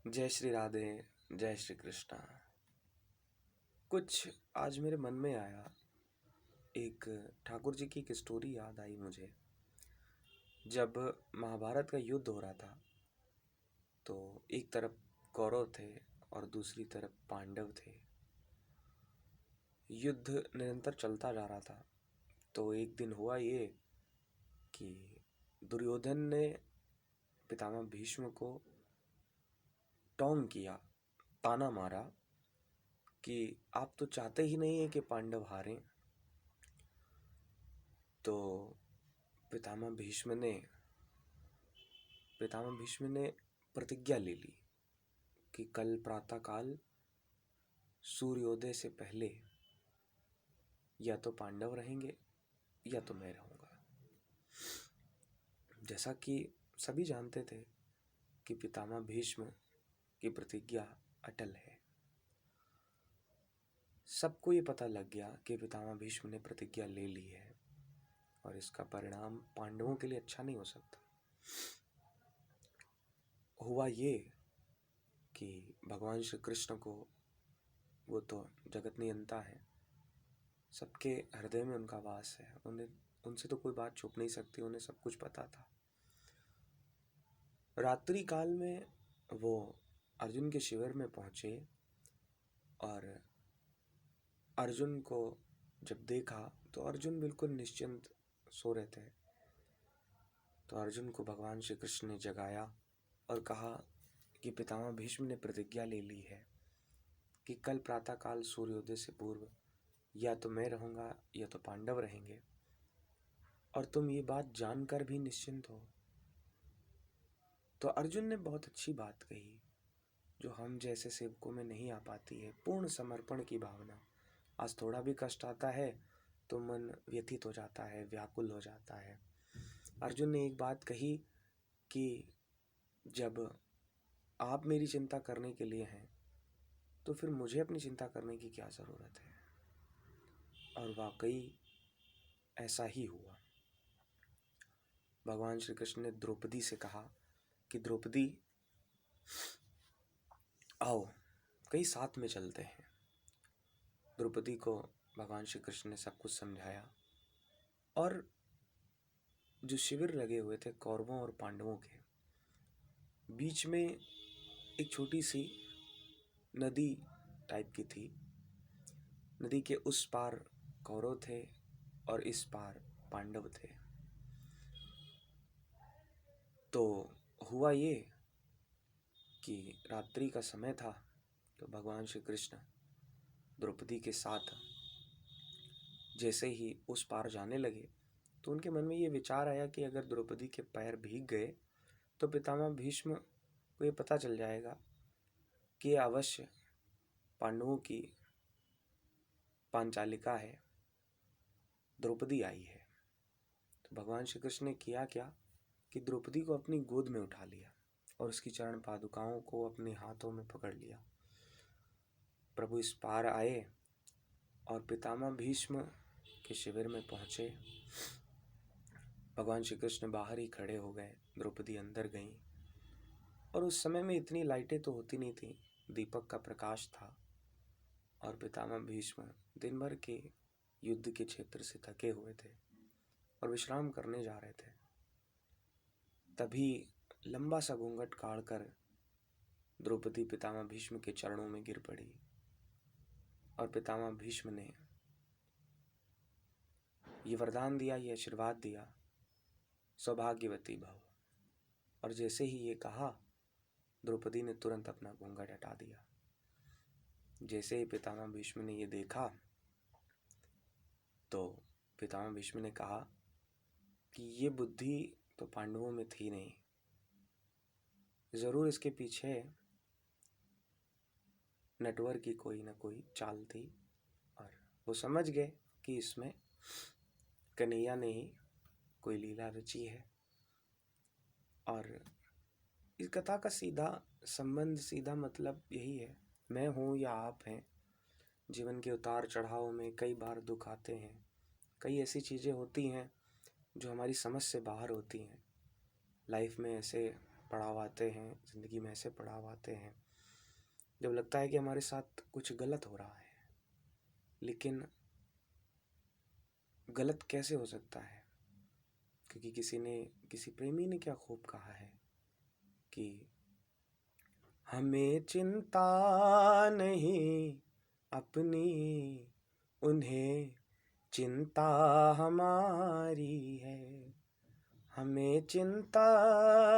जय श्री राधे। जय श्री कृष्णा। कुछ आज मेरे मन में आया, एक ठाकुर जी की एक स्टोरी याद आई मुझे। जब महाभारत का युद्ध हो रहा था तो एक तरफ कौरव थे और दूसरी तरफ पांडव थे। युद्ध निरंतर चलता जा रहा था। तो एक दिन हुआ ये कि दुर्योधन ने पितामह भीष्म को टोंग किया, ताना मारा कि आप तो चाहते ही नहीं है कि पांडव हारें। तो पितामह भीष्म ने प्रतिज्ञा ले ली कि कल प्रातःकाल सूर्योदय से पहले या तो पांडव रहेंगे या तो मैं रहूंगा। जैसा कि सभी जानते थे कि पितामह भीष्म की प्रतिज्ञा अटल है। सबको ये पता लग गया कि पितामह भीष्म ने प्रतिज्ञा ले ली है और इसका परिणाम पांडवों के लिए अच्छा नहीं हो सकता। हुआ ये कि भगवान श्री कृष्ण को, वो तो जगत नियंता है, सबके हृदय में उनका वास है, उनसे तो कोई बात छुप नहीं सकती, उन्हें सब कुछ पता था। रात्रि काल में वो अर्जुन के शिविर में पहुंचे और अर्जुन को जब देखा तो अर्जुन बिल्कुल निश्चिंत सो रहे थे। तो अर्जुन को भगवान श्री कृष्ण ने जगाया और कहा कि पितामह भीष्म ने प्रतिज्ञा ले ली है कि कल प्रातःकाल सूर्योदय से पूर्व या तो मैं रहूंगा या तो पांडव रहेंगे, और तुम ये बात जानकर भी निश्चिंत हो। तो अर्जुन ने बहुत अच्छी बात कही जो हम जैसे सेवकों में नहीं आ पाती है, पूर्ण समर्पण की भावना। आज थोड़ा भी कष्ट आता है तो मन व्यथित हो जाता है, व्याकुल हो जाता है। अर्जुन ने एक बात कही कि जब आप मेरी चिंता करने के लिए हैं तो फिर मुझे अपनी चिंता करने की क्या ज़रूरत है। और वाकई ऐसा ही हुआ। भगवान श्री कृष्ण ने द्रौपदी से कहा कि द्रौपदी आओ, कहीं साथ में चलते हैं। द्रौपदी को भगवान श्री कृष्ण ने सब कुछ समझाया और जो शिविर लगे हुए थे कौरवों और पांडवों के बीच में एक छोटी सी नदी टाइप की थी। नदी के उस पार कौरव थे और इस पार पांडव थे। तो हुआ ये कि रात्रि का समय था। तो भगवान श्री कृष्ण द्रौपदी के साथ जैसे ही उस पार जाने लगे तो उनके मन में ये विचार आया कि अगर द्रौपदी के पैर भीग गए तो पितामह भीष्म को ये पता चल जाएगा कि ये अवश्य पांडवों की पांचालिका है, द्रौपदी आई है। तो भगवान श्री कृष्ण ने किया क्या कि द्रौपदी को अपनी गोद में उठा लिया और उसकी चरण पादुकाओं को अपने हाथों में पकड़ लिया। प्रभु इस पार आए और पितामह भीष्म के शिविर में पहुंचे। भगवान श्री कृष्ण बाहर ही खड़े हो गए, द्रौपदी अंदर गई। और उस समय में इतनी लाइटें तो होती नहीं थी, दीपक का प्रकाश था। और पितामह भीष्म दिन भर के युद्ध के क्षेत्र से थके हुए थे और विश्राम करने जा रहे थे। तभी लंबा सा घूंघट काढ़कर द्रौपदी पितामह भीष्म के चरणों में गिर पड़ी और पितामह भीष्म ने ये वरदान दिया, ये आशीर्वाद दिया, सौभाग्यवती भव। और जैसे ही ये कहा, द्रौपदी ने तुरंत अपना घूंघट हटा दिया। जैसे ही पितामह भीष्म ने ये देखा तो पितामह भीष्म ने कहा कि ये बुद्धि तो पांडवों में थी नहीं, जरूर इसके पीछे नटवर की कोई ना कोई चाल थी। और वो समझ गए कि इसमें कन्हैया ने ही कोई लीला रची है। और इस कथा का सीधा संबंध, सीधा मतलब यही है, मैं हूँ या आप हैं। जीवन के उतार चढ़ाव में कई बार दुख आते हैं, कई ऐसी चीज़ें होती हैं जो हमारी समझ से बाहर होती हैं। लाइफ में ऐसे पड़ाव आते हैं, ज़िंदगी में ऐसे पड़ाव आते हैं जब लगता है कि हमारे साथ कुछ गलत हो रहा है, लेकिन गलत कैसे हो सकता है? क्योंकि किसी प्रेमी ने क्या खूब कहा है कि हमें चिंता नहीं अपनी, उन्हें चिंता हमारी है। हमें चिंता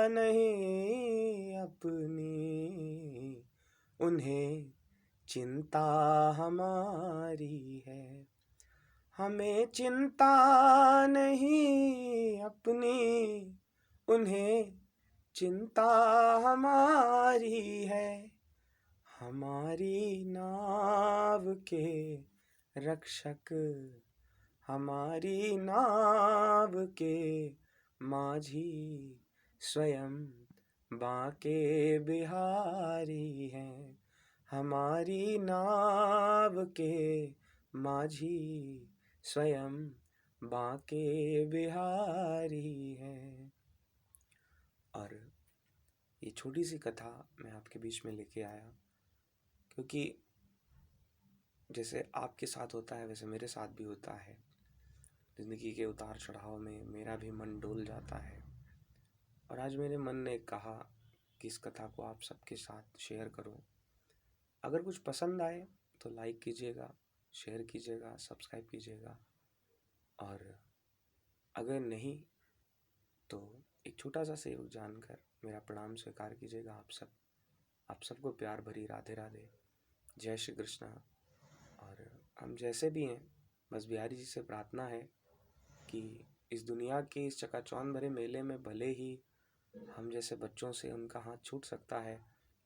नहीं अपनी, उन्हें चिंता हमारी है। हमें चिंता नहीं अपनी, उन्हें चिंता हमारी है। हमारी नाव के रक्षक, हमारी नाव के माझी स्वयं बांके बिहारी हैं। हमारी नाव के माझी स्वयं बांके बिहारी हैं। और ये छोटी सी कथा मैं आपके बीच में लेके आया क्योंकि जैसे आपके साथ होता है वैसे मेरे साथ भी होता है। ज़िंदगी के उतार चढ़ाव में मेरा भी मन डोल जाता है, और आज मेरे मन ने कहा कि इस कथा को आप सबके साथ शेयर करूं। अगर कुछ पसंद आए तो लाइक कीजिएगा, शेयर कीजिएगा, सब्सक्राइब कीजिएगा, और अगर नहीं तो एक छोटा सा सहयोग जानकर मेरा प्रणाम स्वीकार कीजिएगा। आप सबको प्यार भरी राधे राधे, जय श्री कृष्णा। और हम जैसे भी हैं, बस बिहारी जी से प्रार्थना है कि इस दुनिया के इस चकाचौंध भरे मेले में भले ही हम जैसे बच्चों से उनका हाथ छूट सकता है,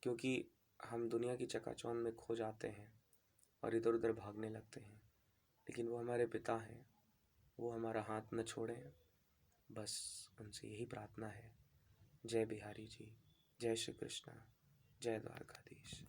क्योंकि हम दुनिया की चकाचौंध में खो जाते हैं और इधर उधर भागने लगते हैं, लेकिन वो हमारे पिता हैं, वो हमारा हाथ न छोड़ें। बस उनसे यही प्रार्थना है। जय बिहारी जी, जय श्री कृष्णा, जय द्वारकाधीश।